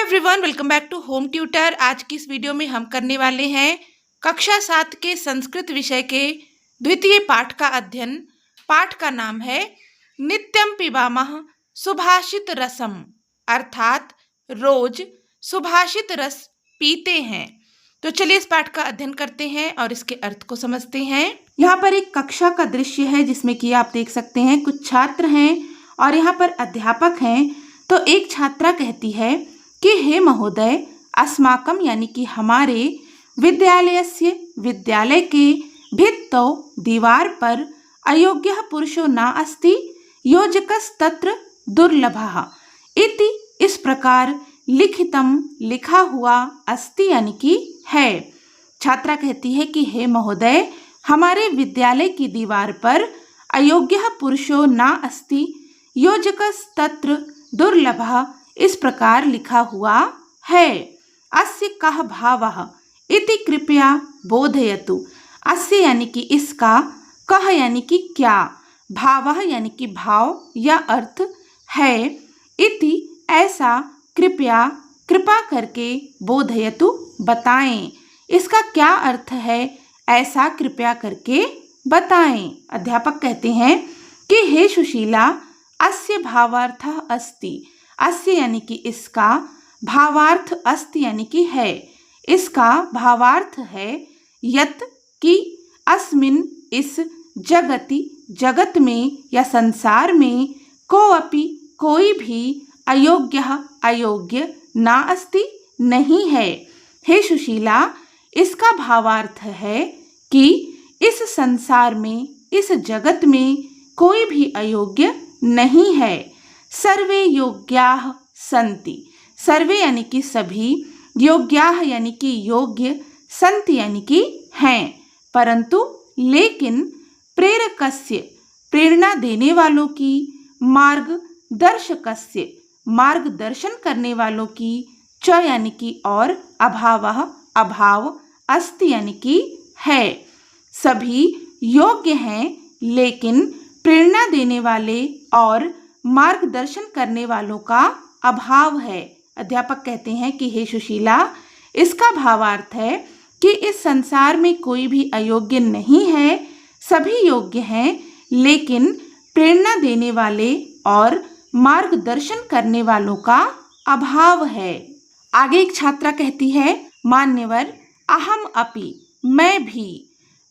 Everyone, welcome back to home tutor. आज की इस वीडियो में हम करने वाले हैं कक्षा 7 के संस्कृत विषय के द्वितीय पाठ का अध्ययन। पाठ का नाम है नित्यम पिबामः सुभाषित रसम, अर्थात रोज सुभाषित रस पीते हैं। तो चलिए इस पाठ का अध्ययन करते हैं और इसके अर्थ को समझते हैं। यहाँ पर एक कक्षा का दृश्य है जिसमें कि आप देख सकते हैं कुछ छात्र हैं और यहाँ पर अध्यापक हैं। तो एक छात्रा कहती है कि हे महोदय, अस्माकं यानी कि हमारे विद्यालयस्य विद्यालय के भित्तौ दीवार पर अयोग्यः पुरुषो न अस्ति योजकस्तत्र दुर्लभः इति इस प्रकार लिखितम लिखा हुआ अस्ति यानी कि है। छात्रा कहती है कि हे महोदय, हमारे विद्यालय की दीवार पर अयोग्यः पुरुषो न अस्ति योजकस्तत्र दुर्लभः इस प्रकार लिखा हुआ है। अस्य कः भावः इति कृपया बोधयतु। अस्य यानी कि इसका, कः यानी कि क्या, भावः यानी कि भाव या अर्थ है, इति ऐसा, कृपया कृपा करके, बोधयतु बताएं। इसका क्या अर्थ है, ऐसा कृपया करके बताएं। अध्यापक कहते हैं कि हे सुशीला, अस्य भावार्थः अस्ति। अस्य यानी कि इसका, भावार्थ अस्ति यानी कि है, इसका भावार्थ है यत् कि अस्मिन् इस जगति जगत में या संसार में कोऽपि कोई भी अयोग्यः अयोग्य न अस्ति नहीं है। हे सुशीला, इसका भावार्थ है कि इस संसार में इस जगत में कोई भी अयोग्य नहीं है। सर्वे योग्याः सन्ति। सर्वे यानी कि सभी, योग्याः यानी कि योग्य, सन्ति यानी कि हैं, परंतु लेकिन प्रेरकस्य प्रेरणा देने वालों की, मार्गदर्शकस्य मार्गदर्शन करने वालों की, च यानी कि और, अभावः अभाव, अस्ति यानी कि है। सभी योग्य हैं लेकिन प्रेरणा देने वाले और मार्गदर्शन करने वालों का अभाव है। अध्यापक कहते हैं कि हे सुशीला, इसका भावार्थ है कि इस संसार में कोई भी अयोग्य नहीं है, सभी योग्य हैं लेकिन प्रेरणा देने वाले और मार्गदर्शन करने वालों का अभाव है। आगे एक छात्रा कहती है, मान्यवर, अहम अपि मैं भी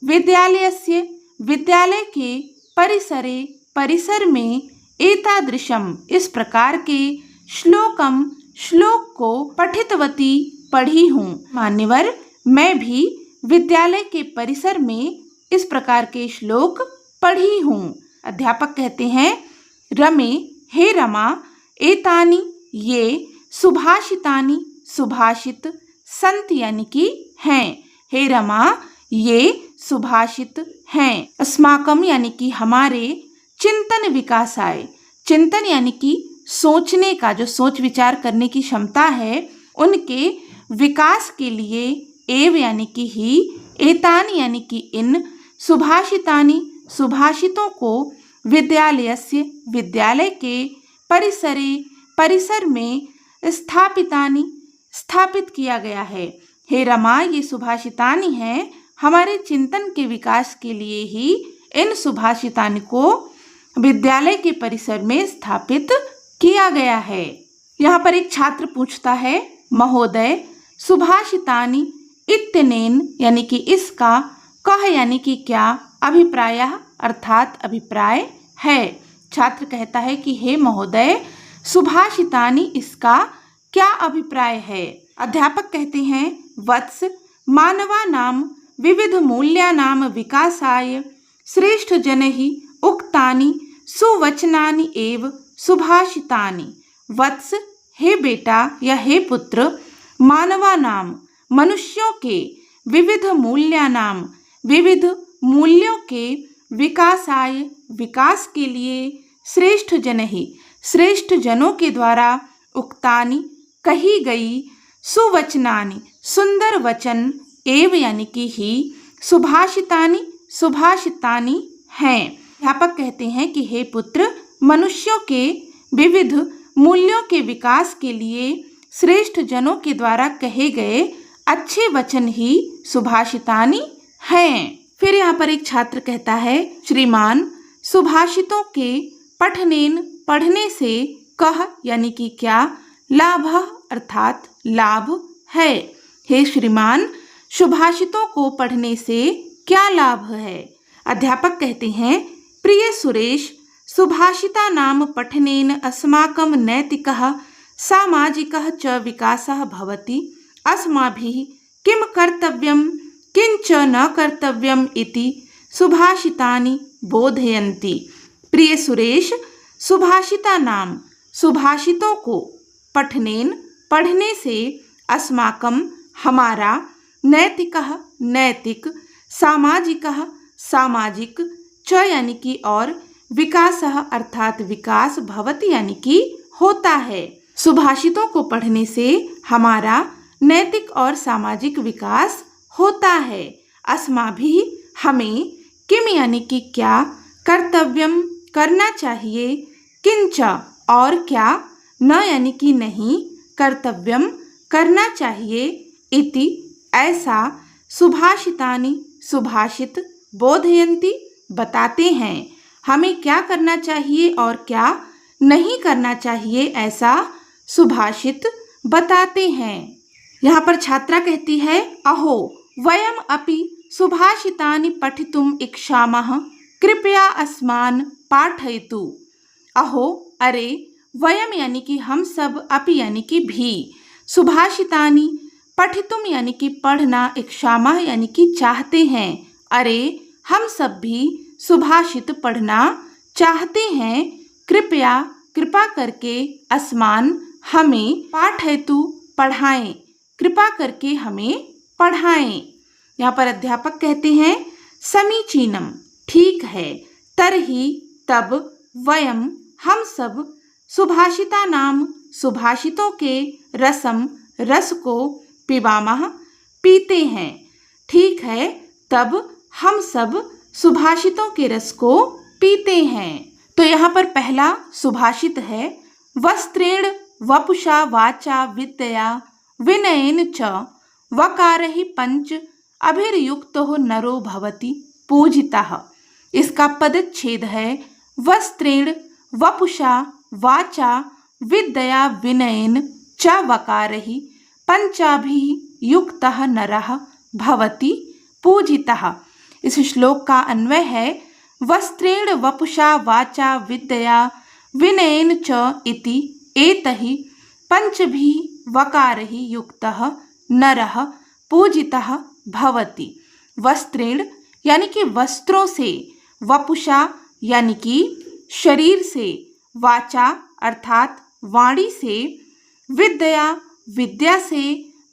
विद्यालयस्य विद्यालय के परिसर में एतादृशम इस प्रकार के श्लोक को पठितवती पढ़ी हूँ। मान्यवर, मैं भी विद्यालय के परिसर में इस प्रकार के श्लोक पढ़ी हूँ। अध्यापक कहते हैं, रमे, हे रमा, एतानि ये सुभाषितानि सुभाषित सन्ति यानी कि हैं। हे रमा, ये सुभाषित हैं। अस्माकं यानी कि हमारे, चिंतन विकासाय, चिंतन यानी कि सोचने का, जो सोच विचार करने की क्षमता है, उनके विकास के लिए, एव यानी कि ही, एतानि यानी कि इन, सुभाषितानि सुभाषितों को, विद्यालयस्य विद्यालय के, परिसर में, स्थापितानि स्थापित किया गया है। हे रमा, ये सुभाषितानि हैं, हमारे चिंतन के विकास के लिए ही इन सुभाषितानि को विद्यालय के परिसर में स्थापित किया गया है। यहाँ पर एक छात्र पूछता है, महोदय, सुभाषितानि इत्यनेन यानी कि इसका, कः यानी कि क्या, अभिप्रायः अर्थात अभिप्राय है। छात्र कहता है कि हे महोदय, सुभाषितानि इसका क्या अभिप्राय है। अध्यापक कहते हैं, वत्स, मानवानां विविध मूल्यानां विकासाय श्रेष्ठ जनैः उक्तानि सुवचनानि एव सुभाषितानि। वत्स, हे बेटा या हे पुत्र, मानवानाम मनुष्यों के, विविध मूल्यानाम विविध मूल्यों के, विकासाय विकास के लिए, श्रेष्ठ जनैः श्रेष्ठ जनों के द्वारा, उक्तानि कही गई, सुवचनानि सुंदर वचन, एव यानी कि ही, सुभाषितानि सुभाषितानि हैं। अध्यापक कहते हैं कि हे पुत्र, मनुष्यों के विविध मूल्यों के विकास के लिए श्रेष्ठ जनों के द्वारा कहे गए अच्छे वचन ही सुभाषितानि हैं। फिर यहाँ पर एक छात्र कहता है, श्रीमान सुभाषितों के पठनेन पढ़ने से कह यानी कि क्या, लाभ अर्थात लाभ है। हे श्रीमान सुभाषितों को पढ़ने से क्या लाभ है। अध्यापक कहते हैं, प्रिय सुरेश सुभाषिता नाम पठनेन अस्माकं नैतिकः सामाजिकः च विकासः भवति। अस्माभिः किं कर्तव्यं किंच न कर्तव्यम् इति सुभाषितानि बोधयन्ति। प्रिय सुरेश सुभाषिता नाम सुभाषितों को पठनेन पढ़ने से अस्माकं हमारा नैतिकः नैतिक सामाजिकः सामाजिक च यानी कि और विकासः अर्थात विकास भवति यानी कि होता है। सुभाषितों को पढ़ने से हमारा नैतिक और सामाजिक विकास होता है। अस्माभिः हमें किम यानी कि क्या, कर्तव्यम करना चाहिए, किंच और क्या, न यानी कि नहीं, कर्तव्यम करना चाहिए, इति ऐसा सुभाषितानि सुभाषित बोधयन्ति बताते हैं। हमें क्या करना चाहिए और क्या नहीं करना चाहिए ऐसा सुभाषित बताते हैं। यहाँ पर छात्रा कहती है, अहो वयम अपि सुभाषितानि पठितुम इच्छामः कृपया अस्मान् पाठयतु। अहो अरे, वयम यानी कि हम सब, अपि यानी कि भी, सुभाषितानि पठितुम यानी कि पढ़ना, इच्छामः यानी कि चाहते हैं, अरे हम सब भी सुभाषित पढ़ना चाहते हैं, कृपया कृपा करके, अस्मान हमें, पाठयतु पढ़ाएं, कृपा करके हमें पढ़ाएं। यहाँ पर अध्यापक कहते हैं, समीचीनम ठीक है, तरही तब, वयम हम सब, सुभाषिता नाम सुभाषितों के रसम रस को, पिबामः पीते हैं, ठीक है तब हम सब सुभाषितों के रस को पीते हैं। तो यहाँ पर पहला सुभाषित है, वस्त्रेण वपुषा वाचा विद्या विनयेन च वकारहि पंच अभिर्युक्तो नरो भवति पूजितः। इसका पदच्छेद है, वस्त्रेण वपुषा वाचा विद्या विनयेन च वकारहि पंचाभिर्युक्तः नरः भवति पूजितः। इस श्लोक का अन्वय है, वस्त्रेण वपुषा वाचा विद्या विनयेन च इति एतहि पंचभिः वकारैः युक्तः नरः पूजितः भवति। वस्त्रेण यानी कि वस्त्रों से, वपुषा यानी कि शरीर से, वाचा अर्थात वाणी से, विद्या विद्या से,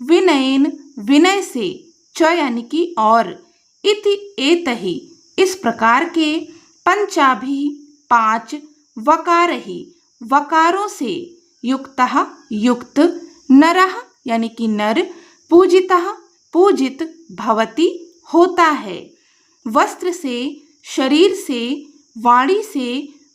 विनयेन विनय से, च यानी कि और, इति एतहि इस प्रकार के, पंचाभि पांच, वकारहि वकारों से, युक्तः युक्त, नरः यानी कि नर, पूजितः पूजित, भवति होता है। वस्त्र से, शरीर से, वाणी से,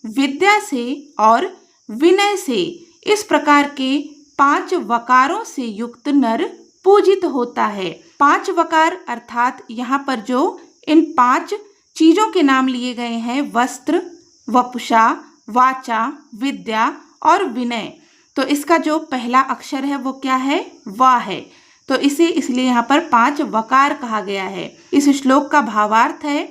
विद्या से और विनय से, इस प्रकार के 5 वकारों से युक्त नर पूजित होता है। 5 वकार अर्थात यहाँ पर जो इन 5 चीजों के नाम लिए गए हैं, वस्त्र, वपुषा, वाचा, विद्या और विनय, तो इसका जो पहला अक्षर है वो क्या है, वा है, तो इसे इसलिए यहाँ पर 5 वकार कहा गया है। इस श्लोक का भावार्थ है,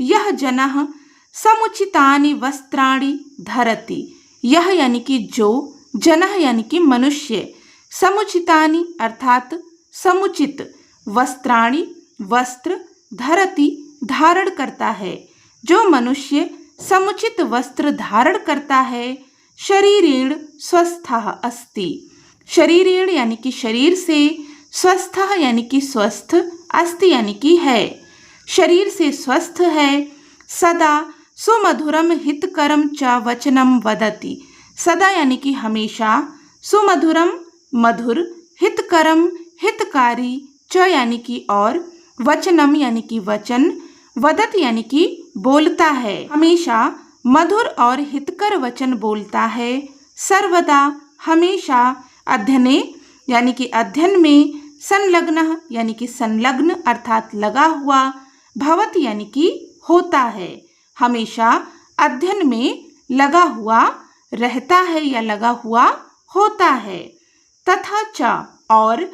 यह जनः समुचितानि वस्त्राणि धरति। यह यानी कि जो, जनः यानी कि मनुष्य, समुचितानि अर्थात समुचित, वस्त्राणि वस्त्र, धरति धारण करता है, जो मनुष्य समुचित वस्त्र धारण करता है, शरीरेण स्वस्थः अस्ति। शरीरेण यानी कि शरीर से, स्वस्थः यानी कि स्वस्थ, अस्ति यानी कि है, शरीर से स्वस्थ है, सदा सुमधुरम हितकरम च वचनम वदति। सदा यानी कि हमेशा, सुमधुरम मधुर, हितकरम हितकारी, च यानी कि और, वचनम यानी कि वचन, वदत यानी कि बोलता है, हमेशा मधुर और हितकर वचन बोलता है, सर्वदा हमेशा, अध्ययने यानी कि अध्ययन में, संलग्न यानी कि संलग्न अर्थात लगा हुआ, भवति यानी कि होता है, हमेशा अध्ययन में लगा हुआ रहता है या लगा हुआ होता है। तथा च और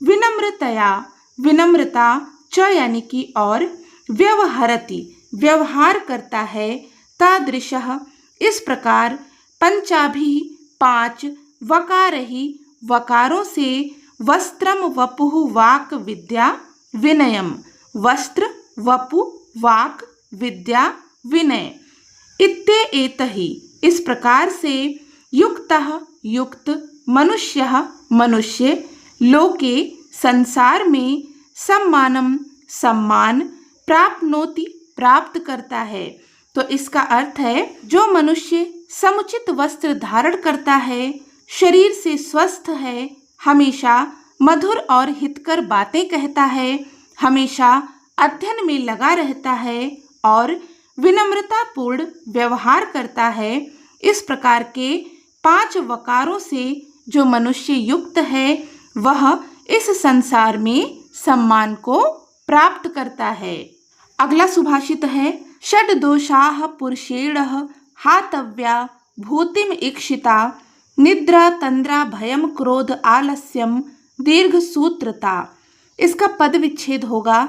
विनम्रतया, विनम्रता, च यानी कि और, व्यवहरति व्यवहार करता है, तादृशः इस प्रकार, पंचाभि 5 वकारहि वकारों से, वस्त्रम वपुः वाक् विद्या विनयम, वस्त्र वपु वाक् विद्या विनय, इत्येतहि इस प्रकार से, युक्तः युक्त, मनुष्यः मनुष्य, लोके संसार में, सम्मानम सम्मान, प्राप्नोति प्राप्त करता है। तो इसका अर्थ है जो मनुष्य समुचित वस्त्र धारण करता है, शरीर से स्वस्थ है, हमेशा मधुर और हितकर बातें कहता है, हमेशा अध्ययन में लगा रहता है और विनम्रता पूर्ण व्यवहार करता है, इस प्रकार के 5 वकारों से जो मनुष्य युक्त है वह इस संसार में सम्मान को प्राप्त करता है। अगला सुभाषित है, षड दोषाः पुरुषेणः हातव्या भूतिम इक्षिता, निद्रा तंद्रा भयम क्रोध आलस्यम दीर्घ सूत्रता। इसका पद विच्छेद होगा,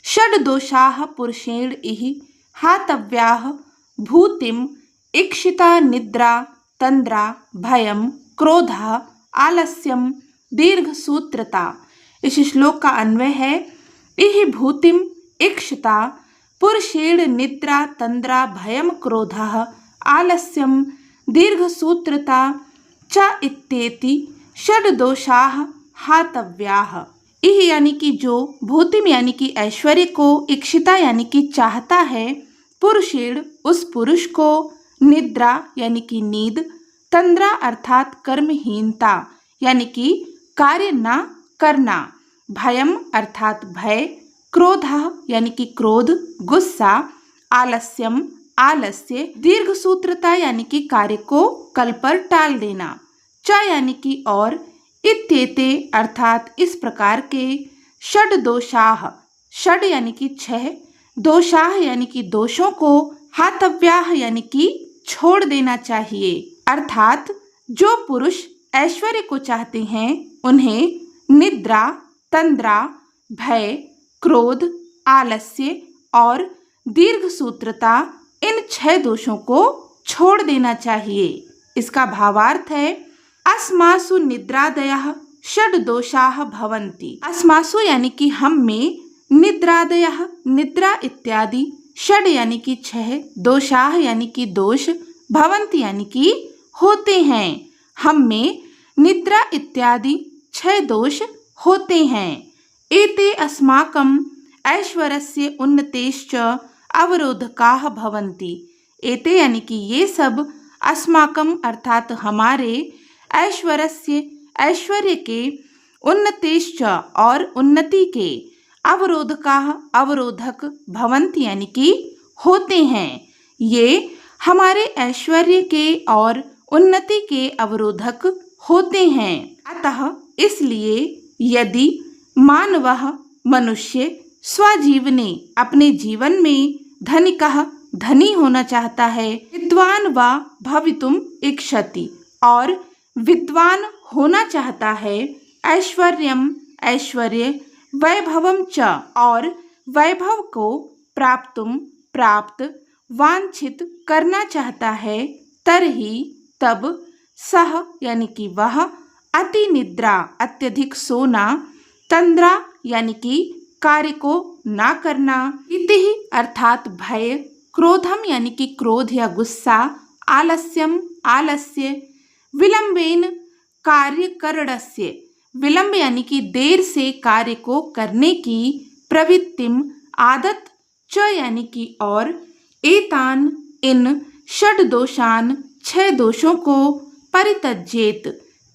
षड दोषाः पुरुषेण इहि हातव्याः भूतिम इक्षिता, निद्रा तंद्रा भयम क्रोधा आलस्यम दीर्घ सूत्रता। इस श्लोक का अन्वय है, इहि भूतिम इक्षिता पुरुषेण निद्रा तंद्रा भयम क्रोधः आलस्यम दीर्घ सूत्रता च इत्येति षड दोषाः हातव्याः। इह यानी कि जो, भूतिम यानी कि ऐश्वर्य को, इक्षिता यानी कि चाहता है, पुरुषेण उस पुरुष को, निद्रा यानी कि नींद, तंद्रा अर्थात कर्महीनता यानी कि कार्य न करना, भयम अर्थात भय, क्रोधः यानी कि क्रोध गुस्सा, आलस्यम आलस्य, दीर्घ सूत्रता यानी कि कार्य को कल पर टाल देना, च यानी कि और, इत्येते अर्थात इस प्रकार के, षड दोषाः षड यानी कि 6, दोषाः यानी कि दोषों को, हातव्याः यानी कि छोड़ देना चाहिए, अर्थात जो पुरुष ऐश्वर्य को चाहते हैं उन्हें निद्रा तंद्रा भय क्रोध आलस्य और दीर्घ सूत्रता इन 6 दोषों को छोड़ देना चाहिए। इसका भावार्थ है, अस्मासु निद्रादयः षड दोषाः भवन्ति। अस्मासु यानी कि हम में, निद्रादयः निद्रा इत्यादि, षड यानी कि 6, दोषाः यानी कि दोष, भवन्ति यानी कि होते हैं, हम में निद्रा इत्यादि 6 दोष होते हैं। एते अस्माकं ऐश्वर्यस्य उन्नतेश्च अवरोधकाः भवन्ति। एते यानी कि ये सब, अस्माकं अर्थात हमारे, ऐश्वर्यस्य ऐश्वर्य के, उन्नतेश्च और उन्नति के, अवरोधकाः अवरोधक, भवन्ति यानी कि होते हैं, ये हमारे ऐश्वर्य के और उन्नति के अवरोधक होते हैं। अतः इसलिए यदि मानवः मनुष्य स्वजीवने अपने जीवन में, धनिकः धनी होना चाहता है, विद्वान वा भवितुम इच्छति और विद्वान होना चाहता है, ऐश्वर्यम ऐश्वर्य, वैभवम च और वैभव को, प्राप्तुम प्राप्त, वांछित करना चाहता है, तरहि तब, सह यानी कि वह, अति निद्रा अत्यधिक सोना, तंद्रा यानी कि कार्य को ना करना, इति अर्थात भय, क्रोधम यानी कि क्रोध या गुस्सा, आलस्यम आलस्य, विलंबेन कार्यकरणस्य, विलंब यानी कि देर से कार्य को करने की, प्रवृत्तिम आदत, च यानी कि और, एतान इन, षड दोषान 6 दोषों को, परित्यजेत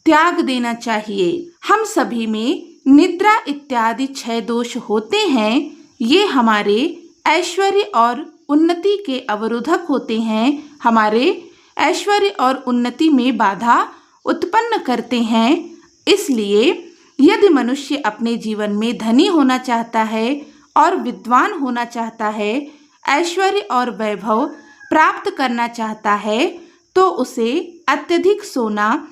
त्याग देना चाहिए। हम सभी में निद्रा इत्यादि 6 दोष होते हैं, ये हमारे ऐश्वर्य और उन्नति के अवरोधक होते हैं, हमारे ऐश्वर्य और उन्नति में बाधा उत्पन्न करते हैं। इसलिए यदि मनुष्य अपने जीवन में धनी होना चाहता है और विद्वान होना चाहता है, ऐश्वर्य और वैभव प्राप्त करना चाहता है, तो उसे अत्यधिक सोना,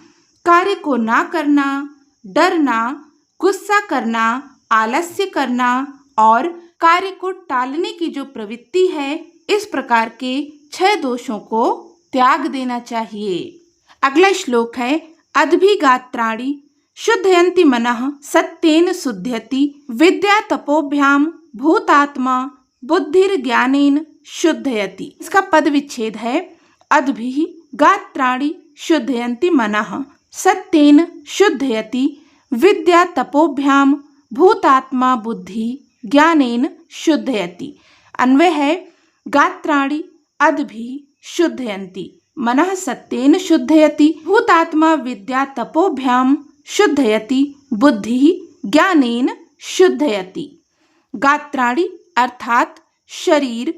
कार्य को ना करना, डरना, गुस्सा करना, आलस्य करना और कार्य को टालने की जो प्रवृत्ति है, इस प्रकार के 6 दोषों को त्याग देना चाहिए। अगला श्लोक है अद्भिगात्राणि शुद्धयन्ति मनः सत्येन शुद्धयति विद्या तपोभ्याम भूतात्मा बुद्धिर्ज्ञानेन शुद्धयति। इसका पद विच्छेद है अद्भिगात्राणि शुद्धयन्ति मनः सत्येन शुद्धयति विद्या तपोभ्याम भूतात्मा बुद्धि ज्ञानेन शुद्धयति। अन्वय है गात्राणि अद्भि शुद्धयन्ति मनः सत्येन शुद्धयति भूतात्मा विद्या तपोभ्याम शुद्धयति बुद्धि ज्ञानेन शुद्धयति। गात्राणि अर्थात शरीर,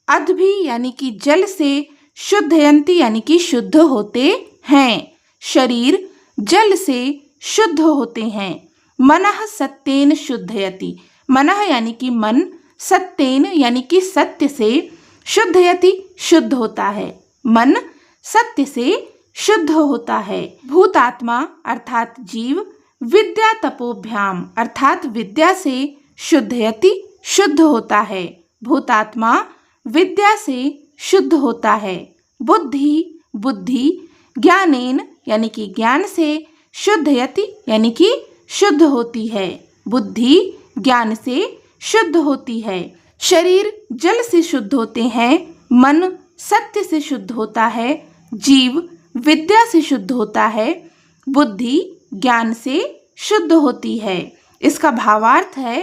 अद्भि यानी कि जल से, शुद्धयन्ति यानी कि शुद्ध होते हैं। शरीर जल से शुद्ध होते हैं। मनः सत्येन शुद्धयति, मनः यानी कि मन, सत्येन यानी कि सत्य से, शुद्धयति शुद्ध होता है। मन सत्य से शुद्ध होता है। भूतात्मा अर्थात जीव, विद्या तपोभ्याम अर्थात विद्या से, शुद्धयति शुद्ध होता है। भूतात्मा विद्या से शुद्ध होता है। बुद्धि बुद्धि ज्ञानेन यानी कि ज्ञान से, शुद्धयति यानी कि शुद्ध होती है। बुद्धि ज्ञान से शुद्ध होती है। शरीर जल से शुद्ध होते हैं, मन सत्य से शुद्ध होता है, जीव विद्या से शुद्ध होता है, बुद्धि ज्ञान से शुद्ध होती है। इसका भावार्थ है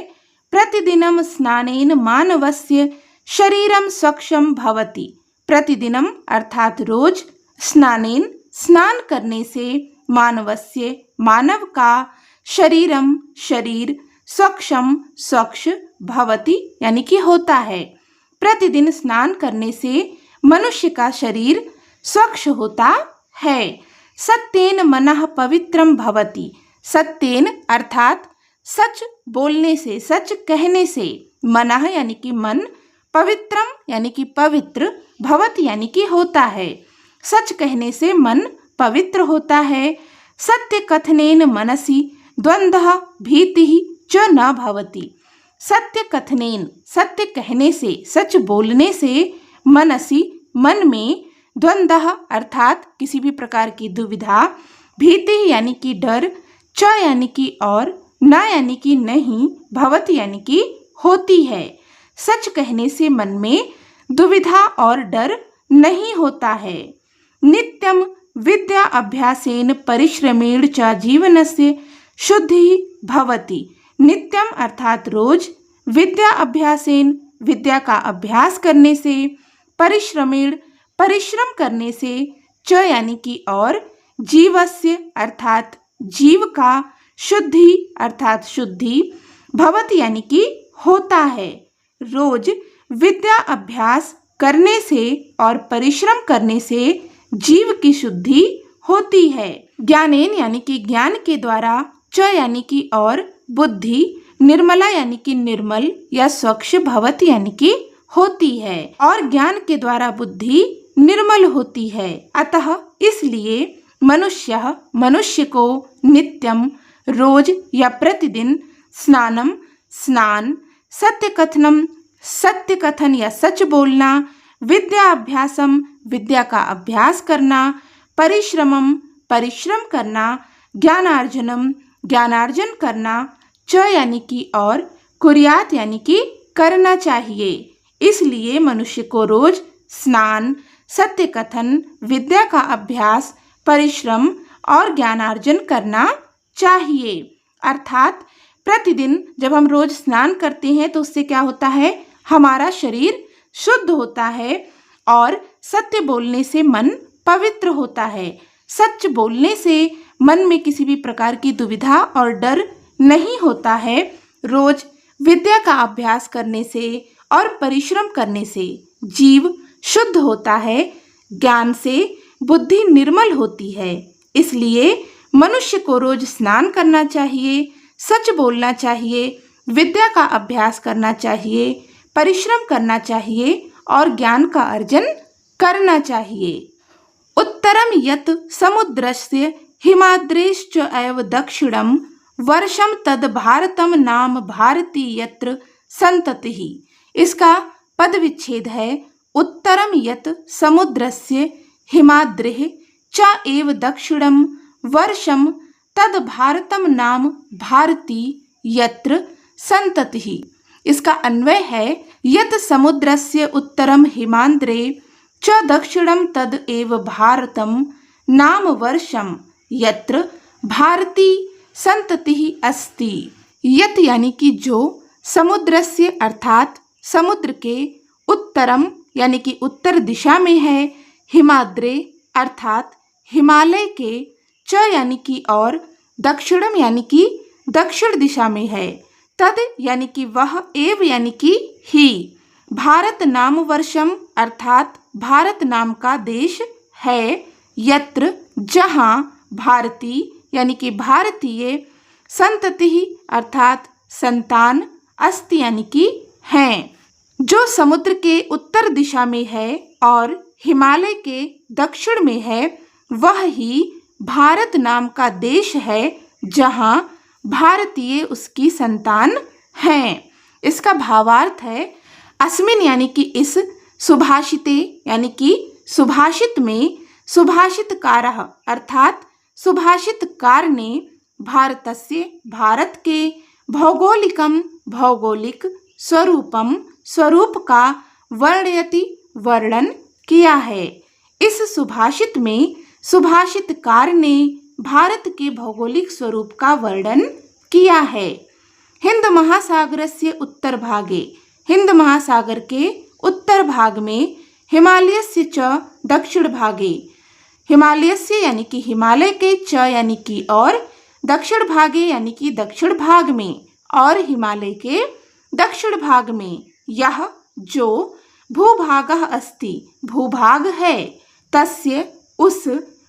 प्रतिदिनम स्नानेन मानवस्य शरीरम स्वच्छम भवति। प्रतिदिनम अर्थात रोज, स्नानेन स्नान करने से, मानवस्य मानव का, शरीरम शरीर, स्वच्छम स्वच्छ, भवति यानी कि होता है। प्रतिदिन स्नान करने से मनुष्य का शरीर स्वच्छ होता है। सत्येन मनः पवित्रम भवति। सत्येन अर्थात सच बोलने से, सच कहने से, मनः यानी कि मन, पवित्रम यानी कि पवित्र, भवति यानी कि होता है। सच कहने से मन पवित्र होता है। सत्य कथनेन मनसि द्वंद्वः भीतिः च न भवति। सत्य कथनेन सत्य कहने से, सच बोलने से, मनसि मन में, द्वंद्वः अर्थात किसी भी प्रकार की दुविधा, भीति यानी कि डर, च यानी कि और, न यानी कि नहीं, भवति यानी कि होती है। सच कहने से मन में दुविधा और डर नहीं होता है। नित्यम विद्या अभ्यासेन परिश्रमेण च जीवनस्य शुद्धि भवति। नित्यम अर्थात रोज, विद्या अभ्यासेन विद्या का अभ्यास करने से, परिश्रमेण परिश्रम करने से, च यानी कि और, जीवस्य अर्थात जीव का, शुद्धि अर्थात शुद्धि, भवति यानी कि होता है। रोज विद्या अभ्यास करने से और परिश्रम करने से जीव की शुद्धि होती है। ज्ञानेन यानी कि ज्ञान के द्वारा, च यानी कि और, बुद्धि निर्मला यानी कि निर्मल या स्वच्छ, भवति यानी कि होती है। और ज्ञान के द्वारा बुद्धि निर्मल होती है। अतः इसलिए मनुष्य को नित्यम रोज या प्रतिदिन, स्नानम स्नान, सत्य कथनम सत्य कथन या सच बोलना, विद्या अभ्यासम विद्या का अभ्यास करना, परिश्रमम परिश्रम करना, ज्ञानार्जनम ज्ञानार्जन करना, च यानी कि और, कुर्यात यानी कि करना चाहिए। इसलिए मनुष्य को रोज स्नान, सत्य कथन, विद्या का अभ्यास, परिश्रम और ज्ञानार्जन करना चाहिए। अर्थात प्रतिदिन जब हम रोज स्नान करते हैं तो उससे क्या होता है, हमारा शरीर शुद्ध होता है और सत्य बोलने से मन पवित्र होता है। सच बोलने से मन में किसी भी प्रकार की दुविधा और डर नहीं होता है। रोज विद्या का अभ्यास करने से और परिश्रम करने से जीव शुद्ध होता है। ज्ञान से बुद्धि निर्मल होती है। इसलिए मनुष्य को रोज स्नान करना चाहिए, सच बोलना चाहिए, विद्या का अभ्यास करना चाहिए, परिश्रम करना चाहिए और ज्ञान का अर्जन करना चाहिए। उत्तरम यत् समुद्रस्य हिमाद्रेश्च एव दक्षिणम वर्षम तद भारतम नाम भारती यत्र संततिः। इसका पद विच्छेद है उत्तरम यत् समुद्रस्य हिमाद्रेः च एव दक्षिणम वर्षम तद भारतम नाम भारती यत्र संततिः। इसका अन्वय है यत् समुद्रस्य उत्तरम हिमाद्रे च दक्षिणम तद एव भारतम नाम वर्षम यत्र भारती संततिः अस्ति। यत् यानी कि जो, समुद्रस्य अर्थात समुद्र के, उत्तरम यानी कि उत्तर दिशा में है, हिमाद्रे अर्थात हिमालय के, च यानी कि और, दक्षिणम यानी कि दक्षिण दिशा में है, तद यानी कि वह, एव यानी कि ही, भारत नाम वर्षम अर्थात भारत नाम का देश है, यत्र जहाँ, भारती यानी कि भारतीय, संतति अर्थात संतान, अस्ति यानी कि हैं। जो समुद्र के उत्तर दिशा में है और हिमालय के दक्षिण में है, वह ही भारत नाम का देश है जहाँ भारतीय उसकी संतान हैं। इसका भावार्थ है अस्मिन यानी कि इस, सुभाषिते यानी कि सुभाषित में, सुभाषितकारः अर्थात सुभाषितकार ने, भारतस्य भारत के, भौगोलिकम भौगोलिक, स्वरूपम स्वरूप का, वर्णयति वर्णन किया है। इस सुभाषित में सुभाषितकार ने भारत के भौगोलिक स्वरूप का वर्णन किया है। हिंद महासागरस्य उत्तर भागे, हिंद महासागर के उत्तर भाग में, हिमालयस्य च दक्षिण भागे, हिमालयस्य यानी कि हिमालय के, च यानी कि और, दक्षिण भागे यानी कि दक्षिण भाग में, और हिमालय के दक्षिण भाग में, यह जो भूभागः अस्ति भूभाग है, तस्य उस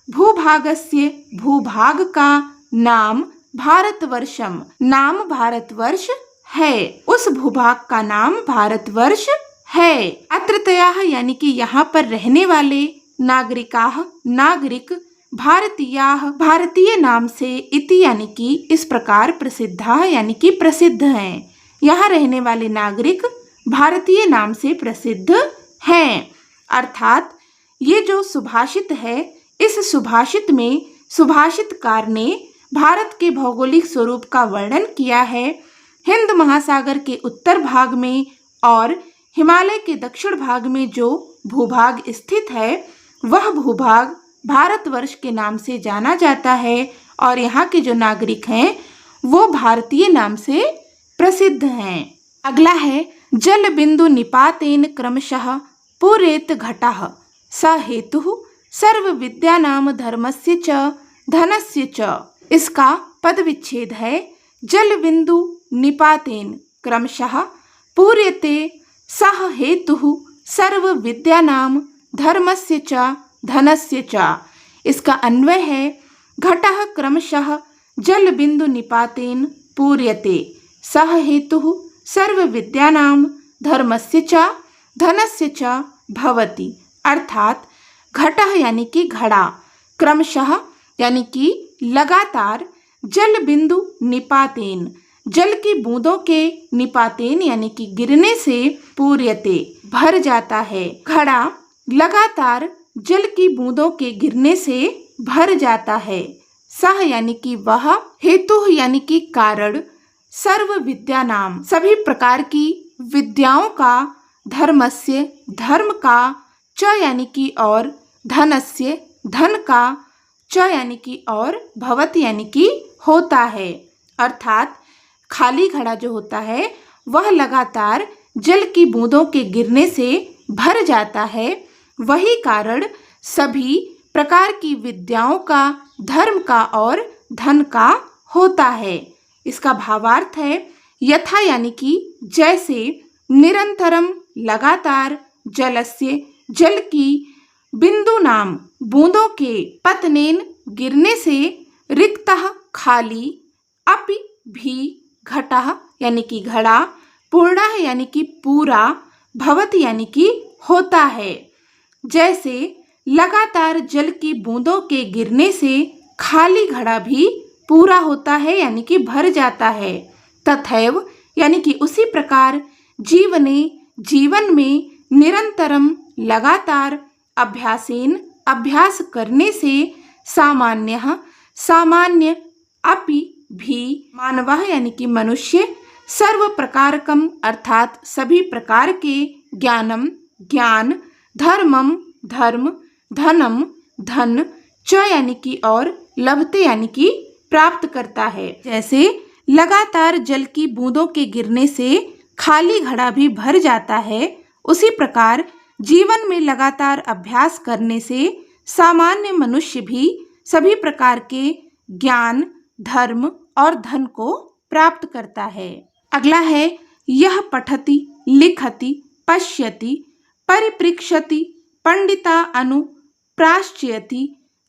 भूभागस्य भूभाग का, नाम भारतवर्षम नाम भारतवर्ष है, उस भूभाग का नाम भारतवर्ष है। अत्रतयाः यानी कि यहाँ पर रहने वाले, नागरिकाः नागरिक, भारतीयाः भारतीय नाम से, इति यानी कि इस प्रकार, प्रसिद्धाः यानी कि प्रसिद्ध हैं। यहाँ रहने वाले नागरिक भारतीय नाम से प्रसिद्ध हैं। अर्थात ये जो सुभाषित है, इस सुभाषित में सुभाषितकार ने भारत के भौगोलिक स्वरूप का वर्णन किया है। हिंद महासागर के उत्तर भाग में और हिमालय के दक्षिण भाग में जो भूभाग स्थित है, वह भूभाग भारतवर्ष के नाम से जाना जाता है और यहाँ के जो नागरिक हैं वो भारतीय नाम से प्रसिद्ध हैं। अगला है जल बिंदु निपातेन क्रमशः पूरेत घटः स हेतुः सर्व विद्यानाम धर्मस्य च धनस्य च। इसका पद विच्छेद है जल बिंदु निपातेन क्रमशः पूर्यते सः हेतुः सर्व विद्यानाम धर्मस्य च धनस्य च। इसका अन्वय है घटः क्रमशः जल बिंदु निपातेन पूर्यते सः हेतुः सर्व विद्यानाम धर्मस्य च धनस्य च भवति। अर्थात घटः यानी कि घड़ा, क्रमशः यानी कि लगातार, जल बिंदु निपातेन जल की बूंदों के, निपातेन यानी कि गिरने से, पूर्यते भर जाता है। घड़ा लगातार जल की बूंदों के गिरने से भर जाता है। सह यानी कि वह, हेतु यानी कि कारण, सर्व विद्या नाम सभी प्रकार की विद्याओं का, धर्मस्य धर्म का, च यानी कि और, धनस्य धन का, च यानी कि और, भवत यानी कि होता है। अर्थात खाली घड़ा जो होता है वह लगातार जल की बूंदों के गिरने से भर जाता है। वही कारण सभी प्रकार की विद्याओं का, धर्म का और धन का होता है। इसका भावार्थ है यथा यानी कि जैसे, निरंतरम लगातार, जलस्य जल की, बिंदु नाम बूंदों के, पतनेन गिरने से, रिक्त रिक्तः खाली, अपि भी घटः यानी कि घड़ा, पूर्णः यानी कि पूरा, भवति यानी कि होता है। जैसे लगातार जल की बूंदों के गिरने से खाली घड़ा भी पूरा होता है यानी कि भर जाता है। तथैव यानी कि उसी प्रकार जीवने जीवन में निरंतरम लगातार अभ्यासेन अभ्यास करने से सामान्यः सामान्य, अपि भी मानवः यानी कि मनुष्य, सर्व प्रकारकम अर्थात सभी प्रकार के, ज्ञानम ज्ञान, धर्मम धर्म, धनम धन, च यानी कि और, लभते यानी कि प्राप्त करता है। जैसे लगातार जल की बूंदों के गिरने से खाली घड़ा भी भर जाता है, उसी प्रकार जीवन में लगातार अभ्यास करने से सामान्य मनुष्य भी सभी प्रकार के ज्ञान, धर्म और धन को प्राप्त करता है। अगला है यह पठति, लिखति, पश्यति, परिपृक्षति, पंडिता अनु प्राश्चयति,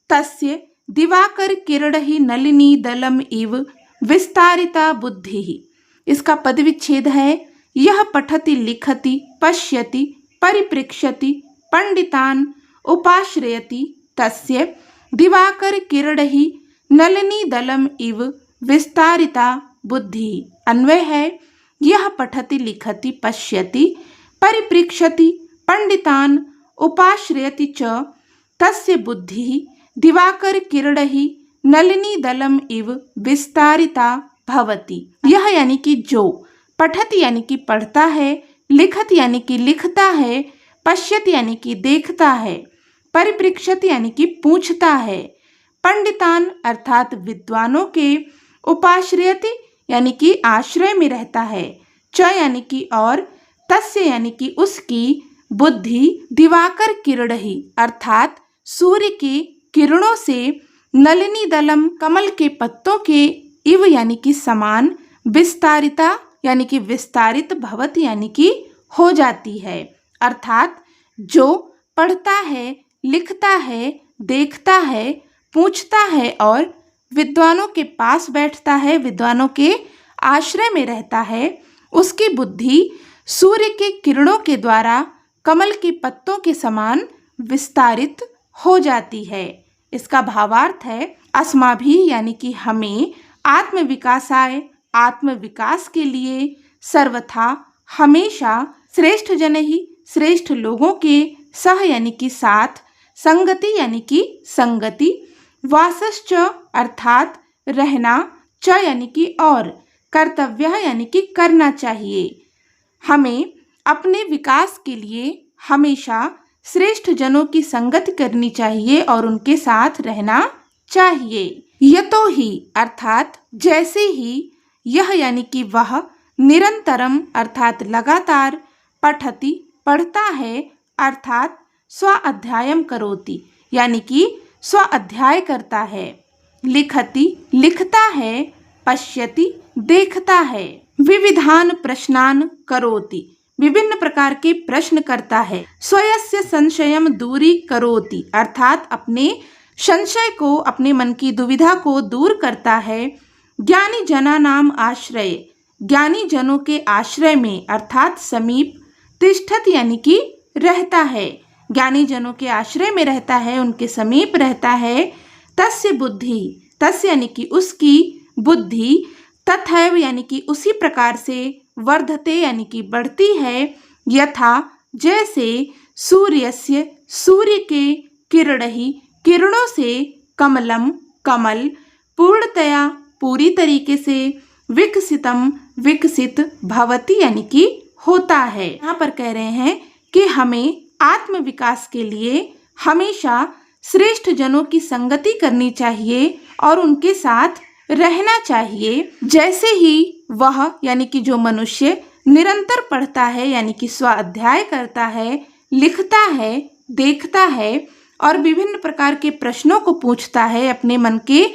तस्य दिवाकर किरणहि नलिनी दलम इव विस्तारिता बुद्धि। इसका पद विच्छेद है यह पठति, लिखति, पश्यति, परिपृक्षति, पंडितान उपाश्रयति, तस्य दिवाकर किरणहि नलिनी दलम इव विस्तारिता बुद्धि। अन्वय है यह पठति, लिखति, पश्यति, परिपृक्षति, पंडितान उपाश्रयति च, तस्य बुद्धि दिवाकर किरणहि नलिनी दलम इव विस्तारिता भवति। यह यानी कि जो, पठति यानी कि पढ़ता है, लिखति यानी कि लिखता है, पश्यति यानी कि देखता है, परिपृक्षति यानी कि पूछता है, पंडितान अर्थात विद्वानों के, उपाश्रयति यानी कि आश्रय में रहता है, च यानी कि और, तस्य यानी कि उसकी, बुद्धि दिवाकर किरणहि अर्थात सूर्य के किरणों से, नलिनी दलम कमल के पत्तों के, इव यानी कि समान, विस्तारिता यानी कि विस्तारित, भवति यानी कि हो जाती है। अर्थात जो पढ़ता है, लिखता है, देखता है, पूछता है और विद्वानों के पास बैठता है, विद्वानों के आश्रय में रहता है, उसकी बुद्धि सूर्य के किरणों के द्वारा कमल के पत्तों के समान विस्तारित हो जाती है। इसका भावार्थ है अस्माभि यानी कि हमें, आत्मविकासाय आत्मविकास के लिए, सर्वथा हमेशा, श्रेष्ठ जन ही श्रेष्ठ लोगों के, सह यानी कि साथ, संगति यानी कि संगति, वासश्च अर्थात रहना, च यानी कि और, कर्तव्य यानी कि करना चाहिए। हमें अपने विकास के लिए हमेशा श्रेष्ठ जनों की संगति करनी चाहिए और उनके साथ रहना चाहिए। यतो ही अर्थात जैसे ही, यह यानी कि वह, निरंतरम अर्थात लगातार, पठति पढ़ता है अर्थात स्व अध्यायम करोति यानी कि स्व अध्याय करता है, लिखति लिखता है, पश्यति देखता है, विविधान प्रश्नान करोति विभिन्न प्रकार के प्रश्न करता है, स्वयस्य संशयम दूरी करोति अर्थात अपने संशय को, अपने मन की दुविधा को दूर करता है, ज्ञानी जना नाम आश्रय ज्ञानी जनों के आश्रय में अर्थात समीप, तिष्ठत यानी कि रहता है, ज्ञानी जनों के आश्रय में रहता है, उनके समीप रहता है, तस्य बुद्धि तस्य यानी कि उसकी, बुद्धि तथैव यानी कि उसी प्रकार से, वर्धते यानी कि बढ़ती है, यथा जैसे, सूर्यस्य सूर्य के, किरणहि किरणों से, कमलम कमल, पूर्णतया पूरी तरीके से, विकसितम विकसित, भवति यानी कि होता है। यहाँ पर कह रहे हैं कि हमें आत्म विकास के लिए हमेशा श्रेष्ठ जनों की संगति करनी चाहिए और उनके साथ रहना चाहिए। जैसे ही वह यानी कि जो मनुष्य निरंतर पढ़ता है यानी कि स्व अध्याय करता है, लिखता है, देखता है और विभिन्न प्रकार के प्रश्नों को पूछता है, अपने मन के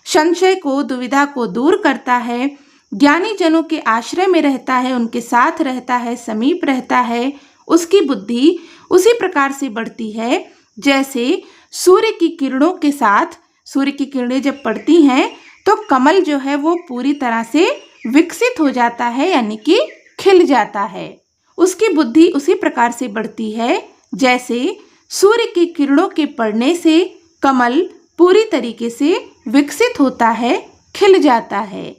संशय को, दुविधा को दूर करता है, ज्ञानी जनों के आश्रय में रहता है, उनके साथ रहता है, समीप रहता है, उसकी बुद्धि उसी प्रकार से बढ़ती है जैसे सूर्य की किरणों के साथ, सूर्य की किरणें जब पड़ती हैं तो कमल जो है वो पूरी तरह से विकसित हो जाता है, यानी कि खिल जाता है। उसकी बुद्धि उसी प्रकार से बढ़ती है जैसे सूर्य की किरणों के पड़ने से कमल पूरी तरीके से विकसित होता है, खिल जाता है।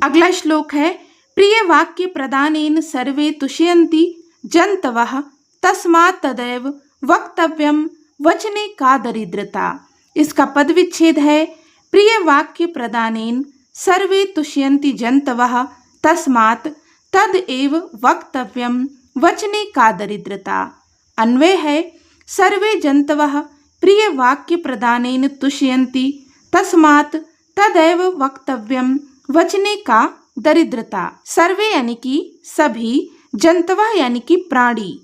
अगला श्लोक है, प्रिय वाक्य प्रदानेन सर्वे तुष्यन्ति जन्तवः तस्मात् तदैव वक्तव्यम वचने का दरिद्रता। इसका पद विच्छेद है, प्रिय वाक्य प्रदानेन सर्वे तुष्यन्ति जन्तवः तस्मात् तदैव वक्तव्यम वचने का दरिद्रता। अन्वय है, सर्वे जन्तवः प्रिय वाक्य प्रदानेन तुष्यन्ति तस्मात् तदैव वक्तव्यम वचने का दरिद्रता। सर्वे यानी कि सभी, जन्तवः यानी कि प्राणी,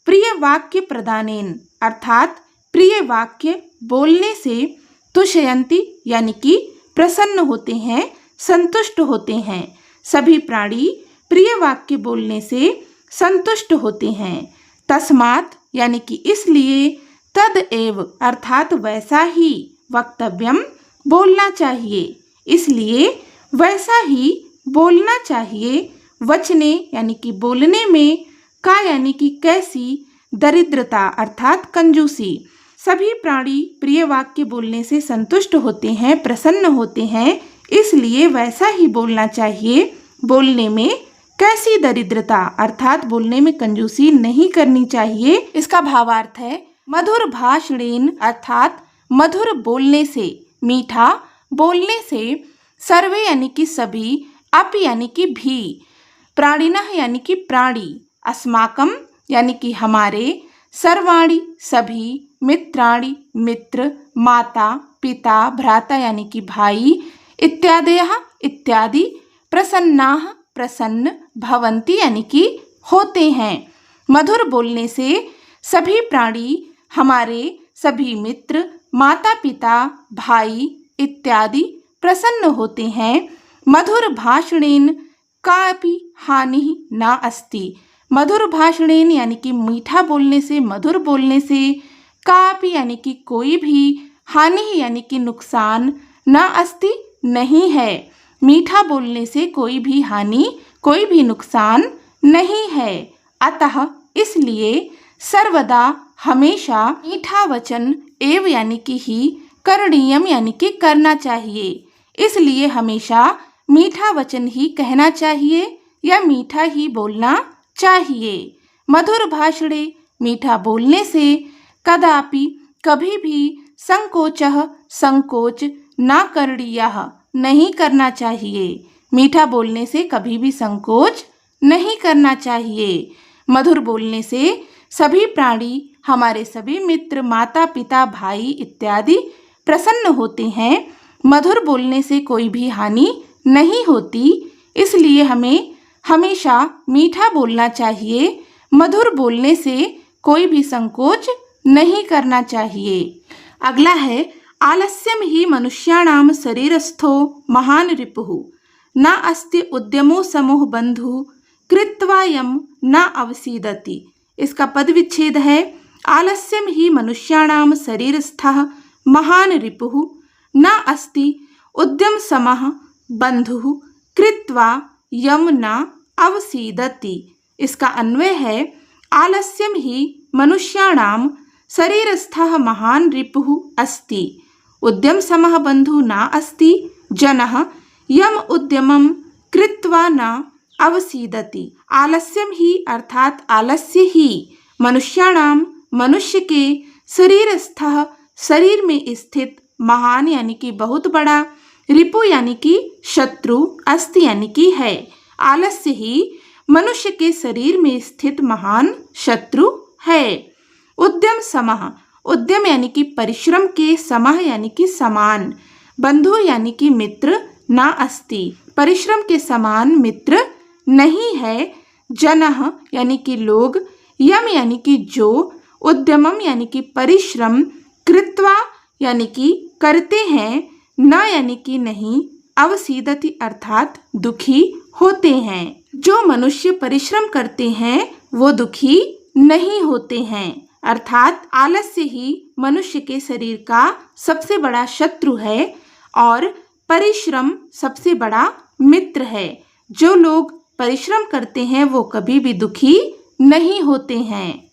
प्रिय वाक्य प्रदानेन अर्थात प्रिय वाक्य बोलने से, तुष्यन्ति यानी कि प्रसन्न होते हैं, संतुष्ट होते हैं। सभी प्राणी प्रिय वाक्य बोलने से संतुष्ट होते हैं। तस्मात् यानी कि इसलिए, तदैव अर्थात वैसा ही, वक्तव्यम बोलना चाहिए, इसलिए वैसा ही बोलना चाहिए। वचने यानी कि बोलने में, का यानी कि कैसी, दरिद्रता अर्थात कंजूसी। सभी प्राणी प्रिय वाक्य बोलने से संतुष्ट होते हैं, प्रसन्न होते हैं, इसलिए वैसा ही बोलना चाहिए। बोलने में कैसी दरिद्रता अर्थात बोलने में कंजूसी नहीं करनी चाहिए। इसका भावार्थ है, मधुर भाषणेन अर्थात मधुर बोलने से, मीठा बोलने से, सर्वे यानी कि सभी, अपि यानी कि भी, प्राणिनः यानी कि प्राणी, अस्माकं यानी कि हमारे, सर्वाणि सभी, मित्राणि मित्र, माता पिता, भ्राता यानी कि भाई, इत्यादयः इत्यादि, प्रसन्नाः प्रसन्न, भवन्ति यानी कि होते हैं। मधुर बोलने से सभी प्राणी, हमारे सभी मित्र, माता पिता, भाई इत्यादि प्रसन्न होते हैं। मधुर भाषणेन कापि हानि न अस्ति। मधुर भाषणेन यानी कि मीठा बोलने से, मधुर बोलने से, कापि यानी कि कोई भी, हानि यानी कि नुकसान, न अस्ति नहीं है। मीठा बोलने से कोई भी हानि, कोई भी नुकसान नहीं है। अतः इसलिए सर्वदा हमेशा मीठा वचन एव यानी कि ही, करणीयम यानी कि करना चाहिए। इसलिए हमेशा मीठा वचन ही कहना चाहिए या मीठा ही बोलना चाहिए। मधुर भाषणे मीठा बोलने से, कदापि कभी भी, संकोचः संकोच, न करणीयः नहीं करना चाहिए। मीठा बोलने से कभी भी संकोच नहीं करना चाहिए। मधुर बोलने से सभी प्राणी, हमारे सभी मित्र, माता पिता, भाई इत्यादि प्रसन्न होते हैं। मधुर बोलने से कोई भी हानि नहीं होती, इसलिए हमें हमेशा मीठा बोलना चाहिए। मधुर बोलने से कोई भी संकोच नहीं करना चाहिए। अगला है, आलस्यम ही मनुष्याणाम शरीरस्थो महान रिपुः न अस्ति उद्यमो समूह बंधु कृत्वा यम न अवसीदति। इसका पद विच्छेद है, आलस्यम ही मनुष्याणाम शरीरस्थः महान रिपुः न अस्ति उद्यम समः बंधुः कृत्वा यम न अवसीदति। इसका अन्वय है, आलस्यम ही मनुष्याणाम शरीरस्थः महान रिपुः अस्ति उद्यम समः बंधुः न अस्ति जनः यम उद्यमं कृत्वा न अवसीदति। आलस्यम ही अर्थात आलस्य ही, मनुष्याणाम मनुष्य के, शरीरस्थः शरीर में स्थित, महान यानी कि बहुत बड़ा, रिपु यानी कि शत्रु, अस्ति यानी कि है। आलस्य ही मनुष्य के शरीर में स्थित महान शत्रु है। उद्यम समः, उद्यम यानी कि परिश्रम के, समः यानी कि समान, बंधु यानी कि मित्र, न अस्ति परिश्रम के समान मित्र नहीं है। जनः यानी कि लोग, यम यानी कि जो, उद्यमम यानी कि परिश्रम, कृत्वा यानी कि करते हैं, न यानी कि नहीं, अवसीदति अर्थात दुखी होते हैं। जो मनुष्य परिश्रम करते हैं वो दुखी नहीं होते हैं। अर्थात आलस्य ही मनुष्य के शरीर का सबसे बड़ा शत्रु है और परिश्रम सबसे बड़ा मित्र है। जो लोग परिश्रम करते हैं वो कभी भी दुखी नहीं होते हैं।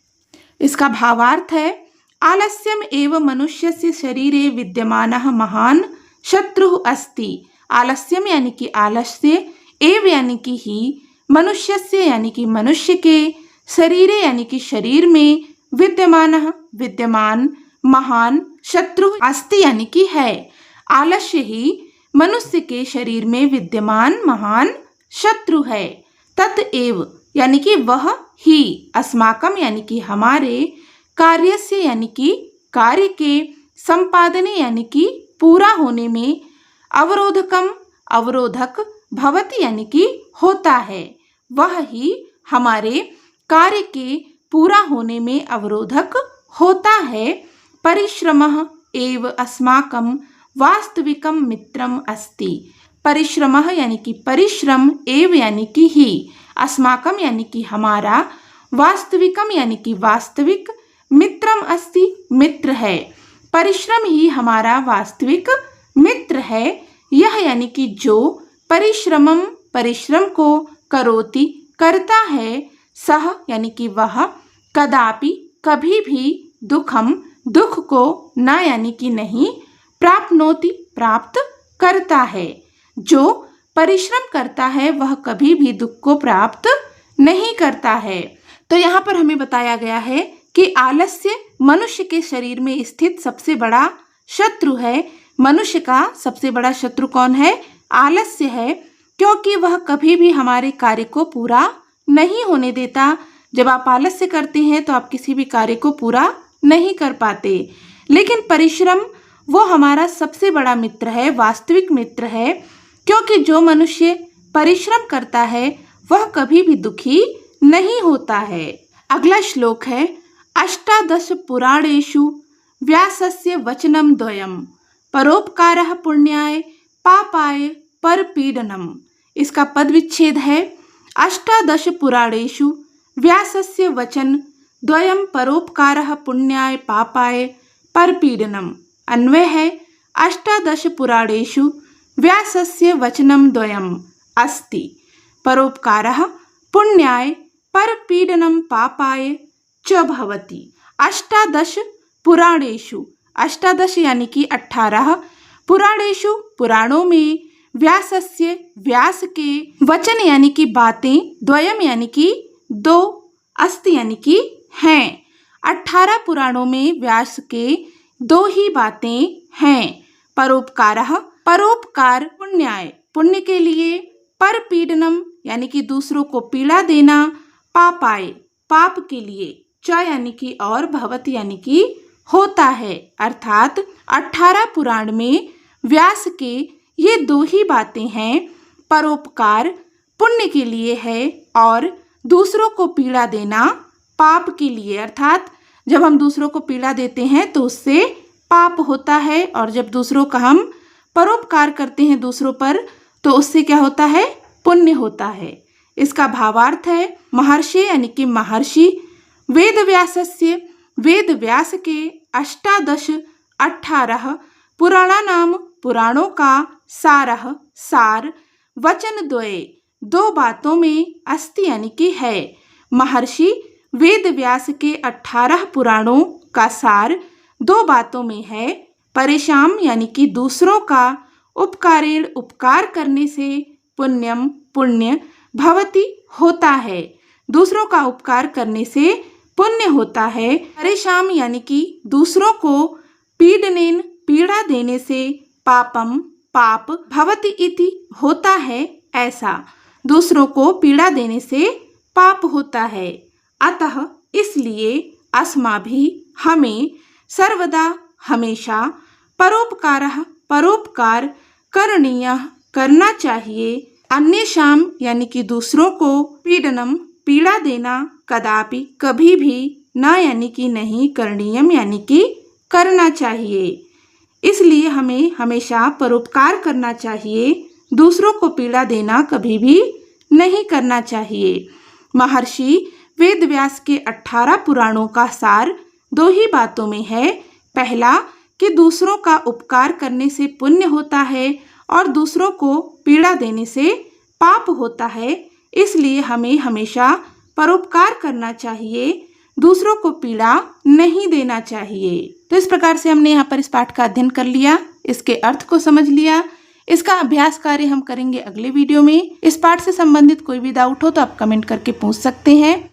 इसका भावार्थ है आलस्यम एव मनुष्यस्य शरीरे विद्यमानः महान शत्रुः अस्ति। आलस्यम यानी कि आलस्य, एव यानी कि ही, मनुष्यस्य यानी कि मनुष्य के, शरीरे यानी कि शरीर में, विद्यमानः विद्यमान, महान, शत्रु अस्ति यानी कि है। आलस्य ही मनुष्य के शरीर में विद्यमान महान शत्रु है। ततएव यानी कि वह ही, अस्माकम यानी कि हमारे, कार्यस्य यानी कि कार्य के, संपादने यानी कि पूरा होने में, अवरोधकम अवरोधक, भवति यानी कि होता है, वह ही हमारे कार्य के पूरा होने में अवरोधक होता है। परिश्रमः एव अस्माकं वास्तविकं मित्रम् अस्ति। परिश्रमः यानी कि परिश्रम, एव यानी कि ही, अस्माकं यानी कि हमारा, वास्तविकम यानी कि वास्तविक, मित्रम अस्ति मित्र है। परिश्रम ही हमारा वास्तविक मित्र है। यह यानी कि जो, परिश्रमम परिश्रम को, करोति करता है, सह यानी कि वह, कदापि कभी भी, दुखम दुख को, न यानी कि नहीं, प्राप्नोति प्राप्त करता है। जो परिश्रम करता है वह कभी भी दुख को प्राप्त नहीं करता है। तो यहाँ पर हमें बताया गया है कि आलस्य मनुष्य के शरीर में स्थित सबसे बड़ा शत्रु है। मनुष्य का सबसे बड़ा शत्रु कौन है? आलस्य है, क्योंकि वह कभी भी हमारे कार्य को पूरा नहीं होने देता। जब आप आलस्य करते हैं तो आप किसी भी कार्य को पूरा नहीं कर पाते। लेकिन परिश्रम वो हमारा सबसे बड़ा मित्र है, वास्तविक मित्र है, क्योंकि जो मनुष्य परिश्रम करता है वह कभी भी दुखी नहीं होता है। अगला श्लोक है अष्टादश पुराणेषु व्यासस्य वचनं द्वयम् परोपकारः पुण्याय पापाय परपीडनम्। इसका पद विच्छेद है अष्टादश पुराणेषु व्यासस्य वचन द्वयम् परोपकारः पुण्याय पापाय परपीडनम्। अन्वय है अष्टादश पुराणेषु व्यासस्य वचनं द्वयम् अस्ति परोपकारः पुण्याय परपीडनं पापाय च भवति। अष्टादश पुराणेषु, अष्टादश यानी कि 18, पुराणेषु पुराणों में, व्यासस्य व्यास के, वचन यानी कि बातें, द्वयम यानी कि 2, अस्ति यानी कि हैं। 18 पुराणों में व्यास के 2 ही बातें हैं। परोपकारः परोपकार, पुण्याय पुण्य के लिए, परपीडनम यानी कि दूसरों को पीड़ा देना, पापाय पाप के लिए, च यानी कि और, भवति यानी कि होता है। अर्थात 18 पुराण में व्यास के ये 2 ही बातें हैं। परोपकार पुण्य के लिए है और दूसरों को पीड़ा देना पाप के लिए। अर्थात जब हम दूसरों को पीड़ा देते हैं तो उससे पाप होता है, और जब दूसरों का हम परोपकार करते हैं दूसरों पर तो उससे क्या होता है? पुण्य होता है। इसका भावार्थ है महर्षि यानी कि महर्षि, वेद व्यासस्य वेद व्यास के, अष्टादश 18 पुराणानाम पुराणों का, सारः सार, वचन द्वये 2 बातों में, अस्ति यानी कि है। महर्षि वेद व्यास के 18 पुराणों का सार 2 बातों में है। परेशान यानी कि दूसरों का, उपकारेण उपकार करने से, पुण्यम पुण्य, भवति होता है, दूसरों का उपकार करने से पुण्य होता है। परेशान यानी कि दूसरों को, पीडनेन पीड़ा देने से, पापम पाप, भवति इति होता है ऐसा, दूसरों को पीड़ा देने से पाप होता है। अतः इसलिए अस्माभिः हमें सर्वदा हमेशा परोपकारः परोपकार करणीयः करना चाहिए। अन्येषां यानी कि दूसरों को, पीडनम पीड़ा देना, कदापि कभी भी, न यानी कि नहीं, करणीयम यानी कि करना चाहिए। इसलिए हमें हमेशा परोपकार करना चाहिए, दूसरों को पीड़ा देना कभी भी नहीं करना चाहिए। महर्षि वेद व्यास के 18 पुराणों का सार 2 ही बातों में है। पहला कि दूसरों का उपकार करने से पुण्य होता है, और दूसरों को पीड़ा देने से पाप होता है। इसलिए हमें हमेशा परोपकार करना चाहिए, दूसरों को पीड़ा नहीं देना चाहिए। तो इस प्रकार से हमने यहाँ पर इस पाठ का अध्ययन कर लिया, इसके अर्थ को समझ लिया। इसका अभ्यास कार्य हम करेंगे अगले वीडियो में। इस पाठ से संबंधित कोई भी डाउट हो तो आप कमेंट करके पूछ सकते हैं।